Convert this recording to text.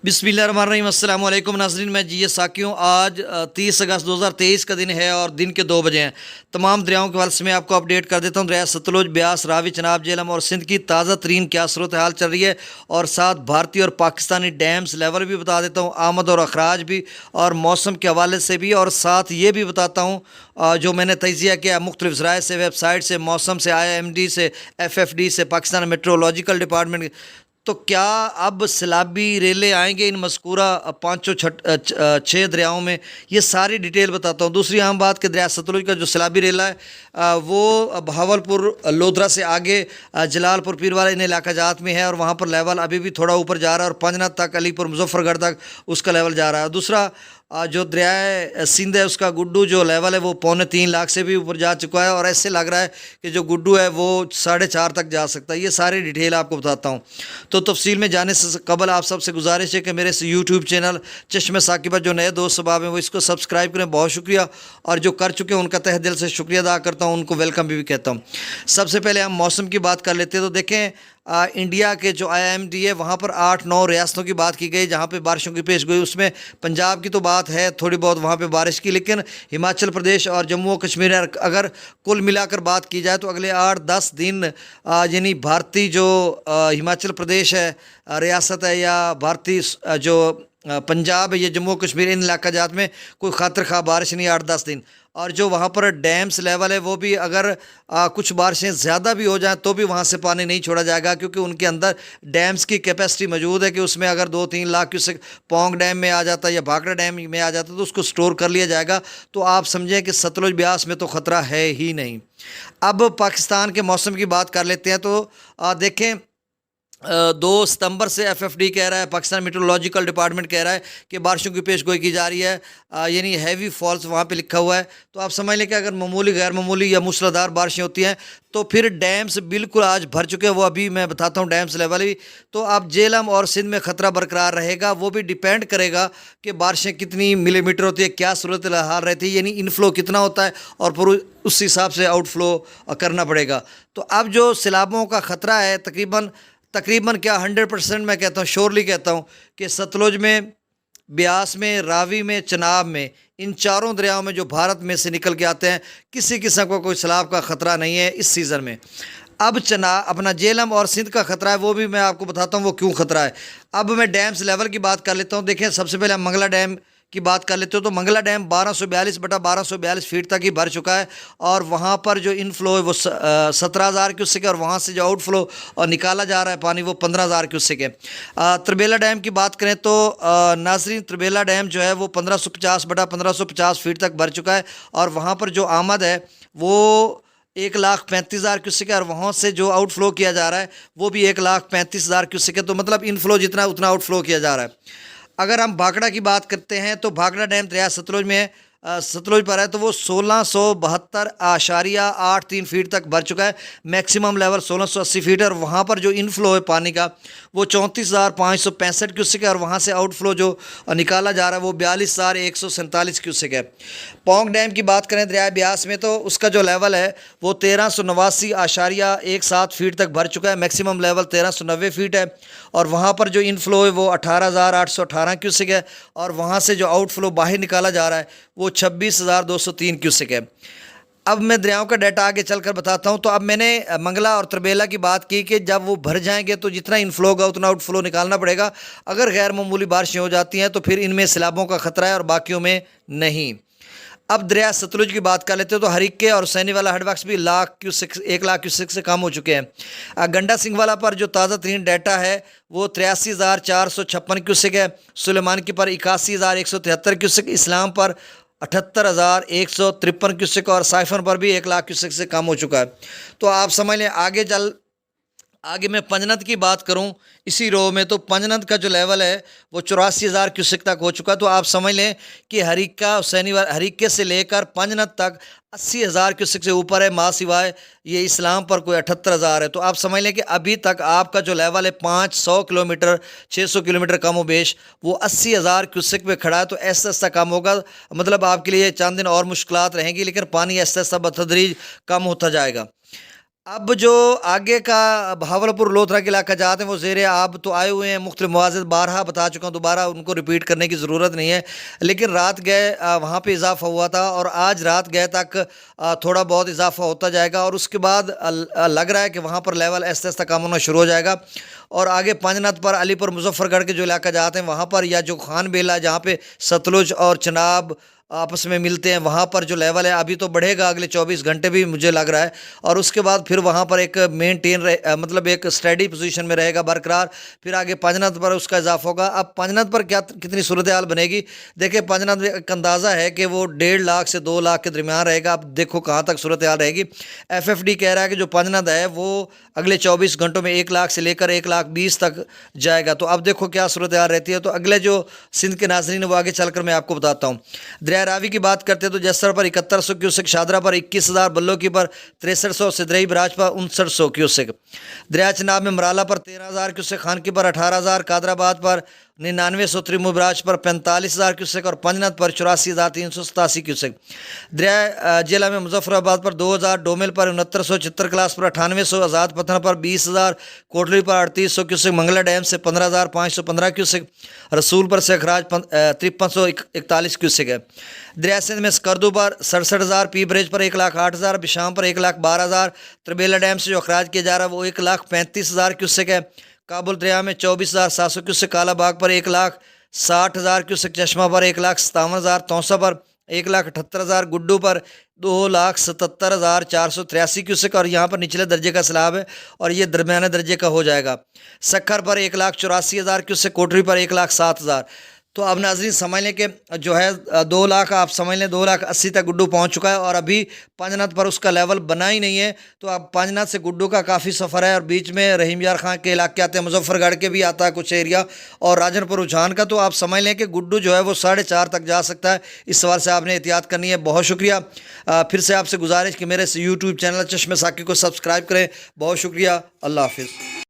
बिस्मिल्लाहिर्रहमानिर्रहीम। अस्सलाम वालेकुम नाज़रीन, मैं जी साकी हूँ। आज 30 अगस्त 2023 का दिन है और दिन के 2 बजे हैं। तमाम दरियाओं के हवाले से मैं आपको अपडेट कर देता हूँ। दरिया सतलुज, ब्यास, रावी, चनाब, झेलम और सिंध की ताज़ा तरीन क्या सूरत हाल चल रही है, और साथ भारतीय और पाकिस्तानी डैम्स लेवल भी बता देता हूँ, आमद और अखराज भी, और मौसम के हवाले से भी। और साथ ये भी बताता हूँ जो मैंने तजिया किया मुख्तलिफ ज़राए से, वेबसाइट से, मौसम से, IMD से, FFD से, पाकिस्तान मेट्रोलॉजिकल डिपार्टमेंट। तो क्या अब सैलाबी रेले आएंगे इन मज़कूरा पाँचों छः दरियाओं में, ये सारी डिटेल बताता हूँ। दूसरी अहम बात कि दरिया सतलुज का जो सैलाबी रेला है वो बहावलपुर लोधरा से आगे जलालपुर पीरवाला इन इलाका जात में है, और वहाँ पर लेवल अभी भी थोड़ा ऊपर जा रहा है, और पंजनाथ तक, अलीपुर, मुजफ्फरगढ़ तक उसका लेवल जा रहा है। दूसरा जो दरिया सिंध है उसका गुड्डू जो लेवल है वो 3.25 लाख से भी यूपर जा चुका है, और ऐसे लग रहा है कि जो गुड्डू है वो 4.5 तक जा सकता है। ये सारी डिटेल आपको बताता हूँ। तो तफसील में जाने से कबल आप सबसे गुजारिश है कि मेरे यूट्यूब चैनल चश्मे साकी पर जो नए दोस्त सबाब हैं वो इसको सब्सक्राइब करें। बहुत शुक्रिया, और जो कर चुके हैं उनका तहे दिल से शुक्रिया अदा करता हूँ, उनको वेलकम भी कहता हूँ। सबसे पहले हम मौसम की बात कर लेते हैं। तो देखें, इंडिया के जो IMD है वहाँ पर 8-9 रियासतों की बात की गई जहाँ पे बारिशों की पेश गोई। उसमें पंजाब की तो बात है थोड़ी बहुत वहाँ पे बारिश की, लेकिन हिमाचल प्रदेश और जम्मू और कश्मीर अगर कुल मिलाकर बात की जाए तो अगले 8-10 दिन यानी भारतीय जो हिमाचल प्रदेश है रियासत है, या भारतीय जो पंजाब है, ये जम्मू और कश्मीर, इन इलाका जात में कोई खातर खा बारिश नहीं 8-10 दिन। और जो वहाँ पर डैम्स लेवल है वो भी अगर कुछ बारिशें ज़्यादा भी हो जाएं तो भी वहाँ से पानी नहीं छोड़ा जाएगा, क्योंकि उनके अंदर डैम्स की कैपेसिटी मौजूद है कि उसमें अगर 2-3 लाख क्यूसेक पौंग डैम में आ जाता है या भाखड़ा डैम में आ जाता है तो उसको स्टोर कर लिया जाएगा। तो आप समझें कि सतलुज ब्यास में तो ख़तरा है ही नहीं। अब पाकिस्तान के मौसम की बात कर लेते हैं। तो देखें, 2 सितंबर से FFD कह रहा है, पाकिस्तान मेट्रोलॉजिकल डिपार्टमेंट कह रहा है कि बारिशों की पेश गोई की जा रही है, यानी हैवी फॉल्स वहाँ पे लिखा हुआ है। तो आप समझ लें कि अगर मामूली, गैर मामूली या मूसलाधार बारिशें होती हैं तो फिर डैम्स बिल्कुल आज भर चुके हैं। वो अभी मैं बताता हूँ डैम्स लेवल भी। तो अब झेलम और सिंध में ख़तरा बरकरार रहेगा। वो भी डिपेंड करेगा कि बारिशें कितनी मिलीमीटर होती है, क्या सूरत हाल रहती है, यानी इनफ्लो कितना होता है, और फिर उस हिसाब से आउटफ्लो करना पड़ेगा। तो अब जो सैलाबों का ख़तरा है तकरीबन क्या 100% मैं कहता हूँ, श्योरली कहता हूँ कि सतलुज में, ब्यास में, रावी में, चनाब में, इन चारों दरियाओं में जो भारत में से निकल के आते हैं, किसी किस्म का कोई सैलाब का ख़तरा नहीं है इस सीज़न में। अब अपना झेलम और सिंध का ख़तरा है, वो भी मैं आपको बताता हूँ वो क्यों ख़तरा है। अब मैं डैम्स लेवल की बात कर लेता हूँ। देखें, सबसे पहले हम मंगला डैम की बात कर लेते हो। तो मंगला डैम 1242/1242 फीट तक ही भर चुका है, और वहाँ पर जो इनफ्लो है वो 17,000 क्यूसेक है, और वहाँ से जो आउटफ्लो और निकाला जा रहा है पानी वो 15,000 क्यूसेक है। त्रिबेला डैम की बात करें तो नाजरीन, त्रिबेला डैम जो है वो 1550/1550 फीट तक भर चुका है, और वहाँ पर जो आमद है वो 1,35,000 क्यूसेक है, और वहाँ से जो आउटफ्लो किया जा रहा है वो भी 1,35,000 क्यूसेक है। तो मतलब इनफ्लो जितना उतना आउटफ्लो किया जा रहा है। अगर हम भाखड़ा की बात करते हैं तो भाखड़ा डैम दरिया सतलुज में सतलुज पर है, तो वो 1672.83 फीट तक भर चुका है। मैक्सिमम लेवल 1680 फीट है, और वहाँ पर जो इनफ्लो है पानी का वो 34,565 क्यूसेक है, और वहाँ से आउटफ्लो जो निकाला जा रहा है वो 42,147 क्यूसेक है। पौंग डैम की बात करें दरिया ब्यास में, तो उसका जो लेवल है वो 1389.17 फीट तक भर चुका है। मैक्सिमम लेवल 1390 फीट है, और वहाँ पर जो इनफ्लो है वो 18,818 क्यूसेक है, और वहाँ से जो आउटफ्लो बाहर निकाला जा रहा है वो 26,203 क्यूसेक है। अब मैं दरियाओं का डाटा आगे चलकर बताता हूँ। तो अब मैंने मंगला और त्रिबेला की बात की कि जब वो भर जाएंगे तो जितना इनफ्लो होगा उतना आउटफ्लो निकालना पड़ेगा। अगर गैर मामूली बारिशें हो जाती हैं तो फिर इनमें सैलाबों का ख़तरा है और बाकियों में नहीं। अब दरिया सतलुज की बात कर लेते हो तो हरीके और सैनी वाला हेडवर्क्स भी 1 लाख क्यूसेक से कम हो चुके हैं। गंडा सिंह वाला पर जो ताज़ा तरीन डाटा है वो 83,456 क्यूसेक है। सुलेमान की पर 81,173 क्यूसेक, इस्लाम पर 78,153 क्यूसेक, और साइफन पर भी 1 लाख क्यूसेक से कम हो चुका है। तो आप समझ लें आगे मैं पंजनद की बात करूं इसी रो में, तो पंजनद का जो लेवल है वो 84,000 क्यूसेक तक हो चुका। तो आप समझ लें कि हरीके से लेकर पंजनद तक 80,000 क्यूसेक से ऊपर है, माँ सिवाय ये इस्लाम पर कोई 78,000 है। तो आप समझ लें कि अभी तक आपका जो लेवल है 500 किलोमीटर 600 किलोमीटर कम बेश वो 80,000 क्यूसेक पे खड़ा है। तो ऐसा ऐसा कम होगा, मतलब आपके लिए चंद दिन और मुश्किलात रहेंगी, लेकिन पानी ऐसा ऐसा बतदरीज कम होता जाएगा। अब जो आगे का बहावलपुर लोथरा के इलाका जाते हैं वो ज़ेर आब तो आए हुए हैं, मुख्तलिफ मवाज़िद बारहा बता चुका हूँ, दोबारा उनको रिपीट करने की ज़रूरत नहीं है। लेकिन रात गए वहाँ पे इजाफ़ा हुआ था और आज रात गए तक थोड़ा बहुत इजाफ़ा होता जाएगा और उसके बाद लग रहा है कि वहाँ पर लेवल ऐसे ऐसा कम होना शुरू हो जाएगा। और आगे पंजनत पर, अलीपुर, मुजफ्फरगढ़ के जो इलाका जाते हैं वहाँ पर, या जो खान बेला जहाँ पे सतलुज और चनाब आपस में मिलते हैं, वहाँ पर जो लेवल है अभी तो बढ़ेगा अगले 24 घंटे भी मुझे लग रहा है। और उसके बाद फिर वहाँ पर एक मतलब एक स्टडी पोजीशन में रहेगा बरकरार। फिर आगे पंजनत पर उसका इजाफा होगा। अब पंजनत पर क्या कितनी सूरत हाल बनेगी, देखिए पंजनत में एक अंदाज़ा है कि वो 1.5 लाख से 2 लाख के दरमियान रहेगा। अब देखो कहाँ तक सूरत हाल रहेगी। FFD कह रहा है कि जो पंजनत है वो अगले 24 घंटों में 1 लाख से लेकर 1,20,000 तक जाएगा। तो अब देखो क्या सूरत हाल रहती है। तो अगले जो सिंध के नाज़रीन वो आगे चलकर मैं आपको बताता हूँ। दरिया रावी की बात करते हैं तो जसर पर 7100 क्यूसेक, शादरा पर 21,000, बल्लोकी पर 6300, सिदरई बराज पर 5900 क्यूसेक। दरिया चनाब में मराला पर 13,000 क्यूसेक, खानकी पर 18,000, कादराबाद पर 9900, त्रिमु बराज पर 45,000 क्यूसेक और पंजनत पर 84,387 क्यूसेक। दरिया जिला में मुजफ्फराबाद पर 2,000, डोमेल पर 6900, चित्तर क्लास पर 9800, आज़ाद पथन पर 20,000, कोटली पर 3800 क्यूसेक, मंगला डैम से 15,515 क्यूसेक, रसूल पर से खराज 5341 क्यूसेक है। दरिया सिंध में स्कर्दू पर 67,000, पी ब्रिज पर 1,08,000, बिशाम पर 1,12,000, त्रिबेला डैम से जो अखराज किया जा रहा है वो 1,35,000 क्यूसेक है। काबुल दरिया में 24,700 क्यूसेक, कालाबाग पर 1,60,000 क्यूसेक, चश्मा पर 1,57,000, तौसा पर 1,78,000, गुड्डू पर 2,77,483 क्यूसेक और यहाँ पर निचले दर्जे का सैलाब है और ये दरमियाने दर्जे का हो जाएगा। सखर पर 1,84,000 क्यूसेक, कोटरी पर 1,07,000। तो अब नाजरीन समझ लें कि जो है 2 लाख, आप समझ लें 2,80,000 तक गुड्डू पहुंच चुका है और अभी पंजनत पर उसका लेवल बना ही नहीं है। तो अब पंजनत से गुड्डू का काफ़ी सफ़र है और बीच में रहीम यार खां के इलाके आते हैं, मुजफ्फरगढ़ के भी आता है कुछ एरिया और राजनपुर रुझान का। तो आप समझ लें कि गुड्डू जो है वो 4.5 तक जा सकता है। इस सवाल से आपने एहतियात करनी है। बहुत शुक्रिया। फिर से आपसे गुजारिश कि मेरे यूट्यूब चैनल चश्मे साकी को सब्सक्राइब करें। बहुत शुक्रिया। अल्लाह हाफिज़।